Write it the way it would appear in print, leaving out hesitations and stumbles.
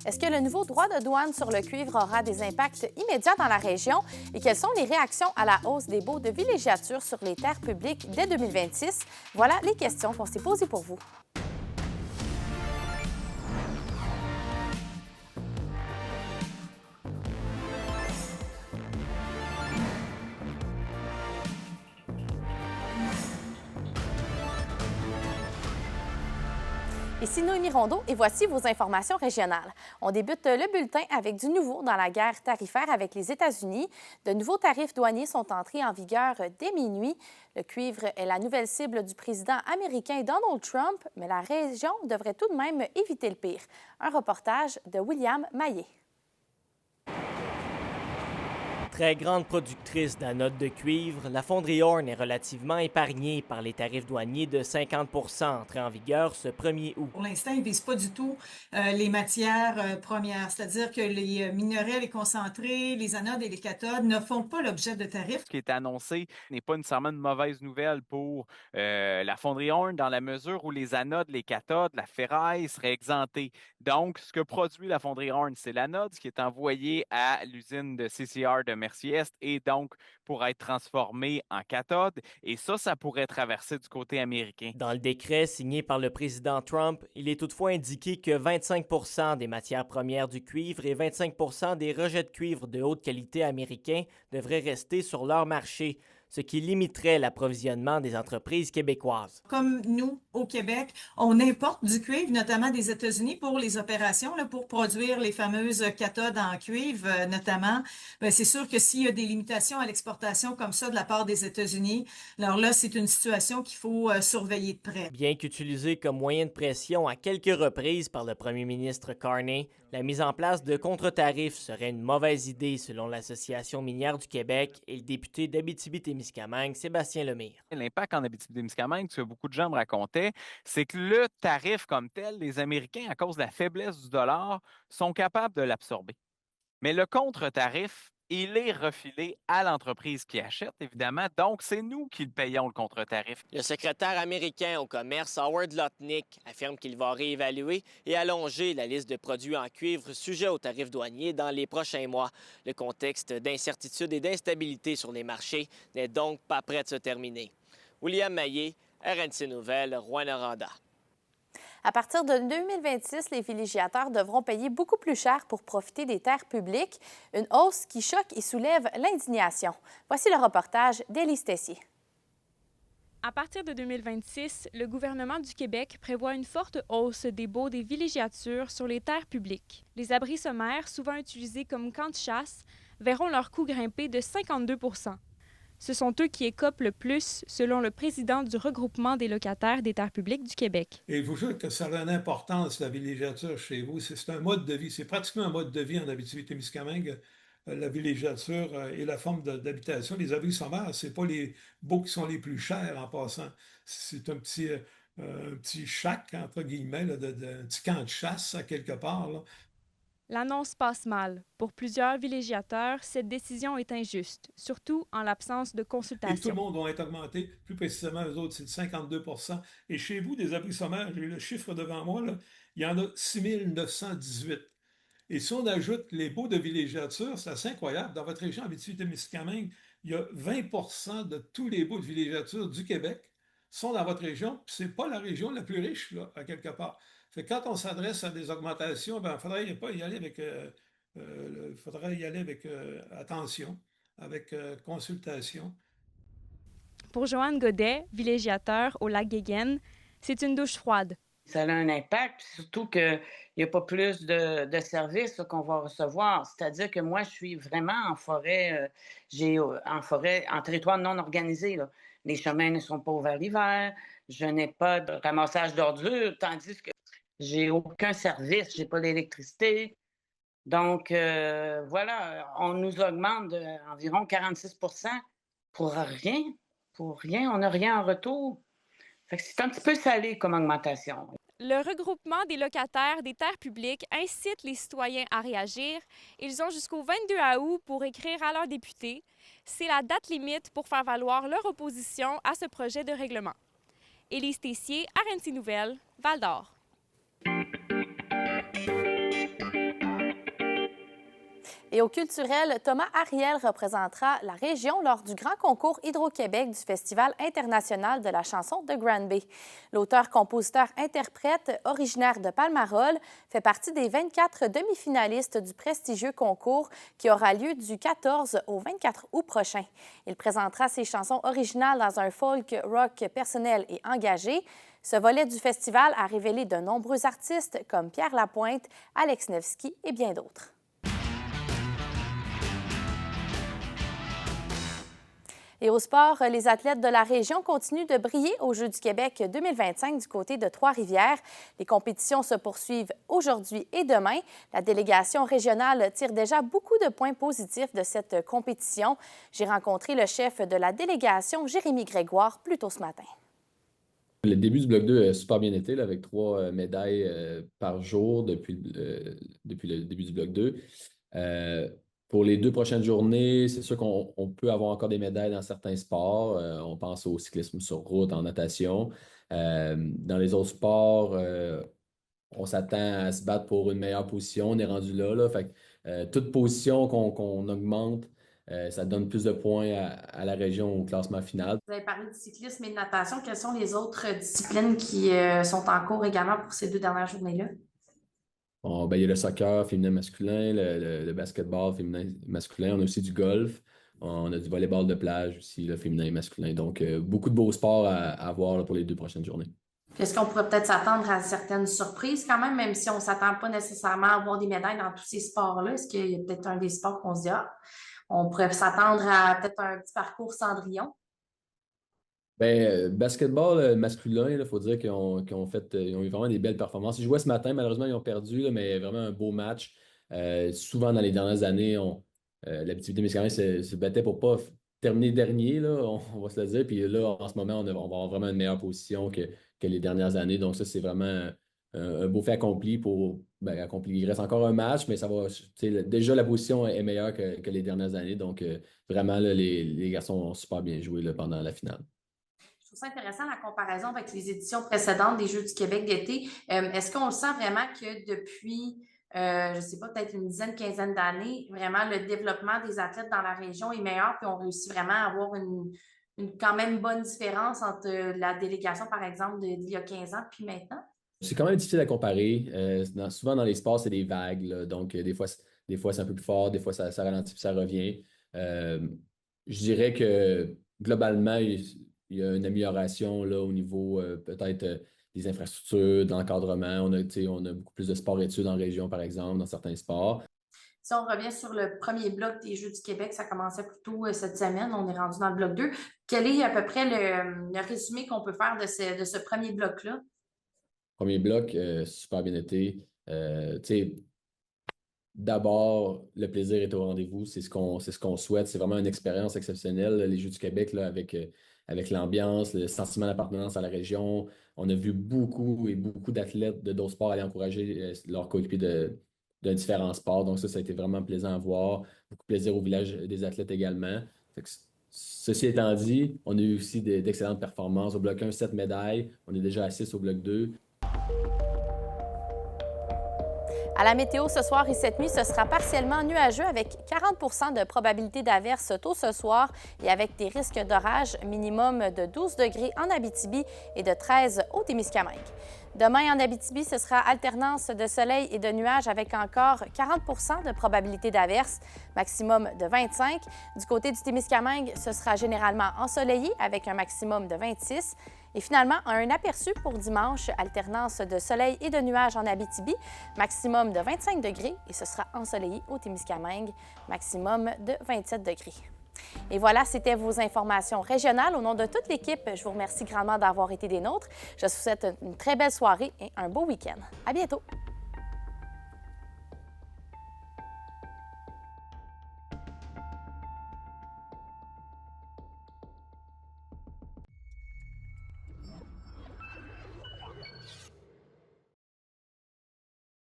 Est-ce que le nouveau droit de douane sur le cuivre aura des impacts immédiats dans la région? Et quelles sont les réactions à la hausse des baux de villégiature sur les terres publiques dès 2026? Voilà les questions qu'on s'est posées pour vous. Ici Noémie Rondeau et voici vos informations régionales. On débute le bulletin avec du nouveau dans la guerre tarifaire avec les États-Unis. De nouveaux tarifs douaniers sont entrés en vigueur dès minuit. Le cuivre est la nouvelle cible du président américain Donald Trump, mais la région devrait tout de même éviter le pire. Un reportage de William Maillet. Très grande productrice d'anodes de cuivre, la fonderie Horn est relativement épargnée par les tarifs douaniers de 50 entrés en vigueur ce 1er août. Pour l'instant, ils ne visent pas du tout les matières premières, c'est-à-dire que les minerais, les concentrés, les anodes et les cathodes ne font pas l'objet de tarifs. Ce qui est annoncé n'est pas nécessairement une mauvaise nouvelle pour la fonderie Horn dans la mesure où les anodes, les cathodes, la ferraille seraient exemptées. Donc, ce que produit la fonderie Horn, c'est l'anode, ce qui est envoyé à l'usine de CCR de Mercier-Est et donc pour être transformé en cathode. Et ça pourrait traverser du côté américain. Dans le décret signé par le président Trump, il est toutefois indiqué que 25 des matières premières du cuivre et 25 des rejets de cuivre de haute qualité américains devraient rester sur leur marché, ce qui limiterait l'approvisionnement des entreprises québécoises. Comme nous, au Québec, on importe du cuivre, notamment des États-Unis, pour les opérations, là, pour produire les fameuses cathodes en cuivre, notamment. Bien, c'est sûr que s'il y a des limitations à l'exportation comme ça de la part des États-Unis, alors là, c'est une situation qu'il faut surveiller de près. Bien qu'utilisée comme moyen de pression à quelques reprises par le premier ministre Carney, la mise en place de contre-tarifs serait une mauvaise idée selon l'Association minière du Québec et le député d'Abitibi-Témiscamingue, Sébastien Lemire. L'impact en Abitibi-Témiscamingue, ce que beaucoup de gens me racontaient, c'est que le tarif comme tel, les Américains, à cause de la faiblesse du dollar, sont capables de l'absorber. Mais le contre-tarif, il est refilé à l'entreprise qui achète, évidemment. Donc, c'est nous qui le payons, le contre-tarif. Le secrétaire américain au commerce, Howard Lutnick, affirme qu'il va réévaluer et allonger la liste de produits en cuivre sujets aux tarifs douaniers dans les prochains mois. Le contexte d'incertitude et d'instabilité sur les marchés n'est donc pas prêt de se terminer. William Maillet, RNC Nouvelles, Rouyn-Noranda. À partir de 2026, les villégiateurs devront payer beaucoup plus cher pour profiter des terres publiques, une hausse qui choque et soulève l'indignation. Voici le reportage d'Élise Tessier. À partir de 2026, le gouvernement du Québec prévoit une forte hausse des baux des villégiatures sur les terres publiques. Les abris sommaires, souvent utilisés comme camps de chasse, verront leur coût grimper de 52 %. Ce sont eux qui écopent le plus, selon le président du regroupement des locataires des terres publiques du Québec. Et je vous jure que ça a une importance, la villégiature chez vous. C'est un mode de vie. C'est pratiquement un mode de vie en Abitibi-Témiscamingue, la villégiature et la forme d'habitation. Les abris sommaires, ce n'est pas les baux qui sont les plus chers en passant. C'est un petit shack, entre guillemets, un petit camp de chasse à quelque part, là. L'annonce passe mal. Pour plusieurs villégiateurs, cette décision est injuste, surtout en l'absence de consultation. Et tout le monde va être augmenté. Plus précisément, eux autres, c'est de 52 %. Et chez vous, des abris sommaires, j'ai le chiffre devant moi, là, il y en a 6 918. Et si on ajoute les baux de villégiature, c'est assez incroyable. Dans votre région, Abitibi-Témiscamingue, il y a 20 % de tous les baux de villégiature du Québec sont dans votre région. Puis c'est pas la région la plus riche, là, à quelque part. Fait que quand on s'adresse à des augmentations, il faudrait pas y aller avec, attention, avec consultation. Pour Joanne Godet, villégiateur au lac Guéguen, c'est une douche froide. Ça a un impact, surtout qu'il n'y a pas plus de services là, qu'on va recevoir. C'est-à-dire que moi, je suis vraiment en forêt, en territoire non organisé, là. Les chemins ne sont pas ouverts l'hiver, je n'ai pas de ramassage d'ordures, tandis que j'ai aucun service, j'ai pas d'électricité. Donc, voilà, on nous augmente d'environ 46 % pour rien. Pour rien, on n'a rien en retour. Fait que c'est un petit peu salé comme augmentation. Le regroupement des locataires des terres publiques incite les citoyens à réagir. Ils ont jusqu'au 22 août pour écrire à leurs députés. C'est la date limite pour faire valoir leur opposition à ce projet de règlement. Élise Tessier, RNC Nouvelles, Val-d'Or. Et au culturel, Thomas Ariel représentera la région lors du grand concours Hydro-Québec du Festival international de la chanson de Granby. L'auteur-compositeur-interprète originaire de Palmarol fait partie des 24 demi-finalistes du prestigieux concours qui aura lieu du 14 au 24 août prochain. Il présentera ses chansons originales dans un folk rock personnel et engagé. Ce volet du festival a révélé de nombreux artistes comme Pierre Lapointe, Alex Nevsky et bien d'autres. Et au sport, les athlètes de la région continuent de briller aux Jeux du Québec 2025 du côté de Trois-Rivières. Les compétitions se poursuivent aujourd'hui et demain. La délégation régionale tire déjà beaucoup de points positifs de cette compétition. J'ai rencontré le chef de la délégation, Jérémy Grégoire, plus tôt ce matin. Le début du bloc 2 a super bien été, là, avec 3 médailles par jour depuis le début du bloc 2. Pour les 2 prochaines journées, c'est sûr qu'on peut avoir encore des médailles dans certains sports. On pense au cyclisme sur route, en natation. Dans les autres sports, on s'attend à se battre pour une meilleure position. On est rendu là. Fait que, toute position qu'on augmente, ça donne plus de points à la région au classement final. Vous avez parlé de cyclisme et de natation. Quelles sont les autres disciplines qui sont en cours également pour ces 2 dernières journées-là? Bon, il y a le soccer féminin-masculin, le basketball féminin-masculin. On a aussi du golf. On a du volleyball de plage aussi, le féminin et masculin. Donc, beaucoup de beaux sports à voir là, pour les 2 prochaines journées. Est-ce qu'on pourrait peut-être s'attendre à certaines surprises quand même si on ne s'attend pas nécessairement à avoir des médailles dans tous ces sports-là? Est-ce qu'il y a peut-être un des sports qu'on se dit, on pourrait s'attendre à peut-être un petit parcours Cendrillon? Basketball masculin, il faut dire qu'ils ont eu vraiment des belles performances. Ils jouaient ce matin, malheureusement, ils ont perdu, là, mais vraiment un beau match. Souvent, dans les dernières années, l'Abitibi-Témiscamingue se battait pour ne pas terminer dernier, là, on va se le dire. Puis là, en ce moment, on va avoir vraiment une meilleure position que les dernières années. Donc, ça, c'est vraiment un beau fait accompli accompli. Il reste encore un match, mais ça va. Déjà, la position est meilleure que les dernières années. Donc, vraiment, là, les garçons ont super bien joué là, pendant la finale. Je trouve ça intéressant la comparaison avec les éditions précédentes des Jeux du Québec d'été. Est-ce qu'on le sent vraiment que depuis, je ne sais pas, peut-être une dizaine, quinzaine d'années, vraiment le développement des athlètes dans la région est meilleur, puis on réussit vraiment à avoir une quand même bonne différence entre la délégation, par exemple, d'il y a 15 ans puis maintenant? C'est quand même difficile à comparer. Souvent, dans les sports, c'est des vagues, là. Donc, des fois, c'est un peu plus fort, des fois, ça ralentit puis ça revient. Je dirais que globalement, il y a une amélioration là, au niveau peut-être des infrastructures, de l'encadrement. On a beaucoup plus de sport-études en région, par exemple, dans certains sports. Si on revient sur le premier bloc des Jeux du Québec, ça commençait plus tôt cette semaine. On est rendu dans le bloc 2. Quel est à peu près le résumé qu'on peut faire de ce premier bloc-là? Premier bloc, super bien été. D'abord, le plaisir est au rendez-vous. C'est ce qu'on souhaite. C'est vraiment une expérience exceptionnelle, les Jeux du Québec, là, avec l'ambiance, le sentiment d'appartenance à la région. On a vu beaucoup d'athlètes de d'autres sports aller encourager leurs coéquipiers de différents sports. Donc ça a été vraiment plaisant à voir. Beaucoup de plaisir au village des athlètes également. Ceci étant dit, on a eu aussi d'excellentes performances. Au bloc 1, 7 médailles. On est déjà à 6 au bloc 2. À la météo, ce soir et cette nuit, ce sera partiellement nuageux avec 40 de probabilité d'averse tôt ce soir et avec des risques d'orage minimum de 12 degrés en Abitibi et de 13 au Témiscamingue. Demain, en Abitibi, ce sera alternance de soleil et de nuages avec encore 40 de probabilité d'averse, maximum de 25. Du côté du Témiscamingue, ce sera généralement ensoleillé avec un maximum de 26. Et finalement, un aperçu pour dimanche, alternance de soleil et de nuages en Abitibi, maximum de 25 degrés et ce sera ensoleillé au Témiscamingue, maximum de 27 degrés. Et voilà, c'était vos informations régionales. Au nom de toute l'équipe, je vous remercie grandement d'avoir été des nôtres. Je vous souhaite une très belle soirée et un beau week-end. À bientôt!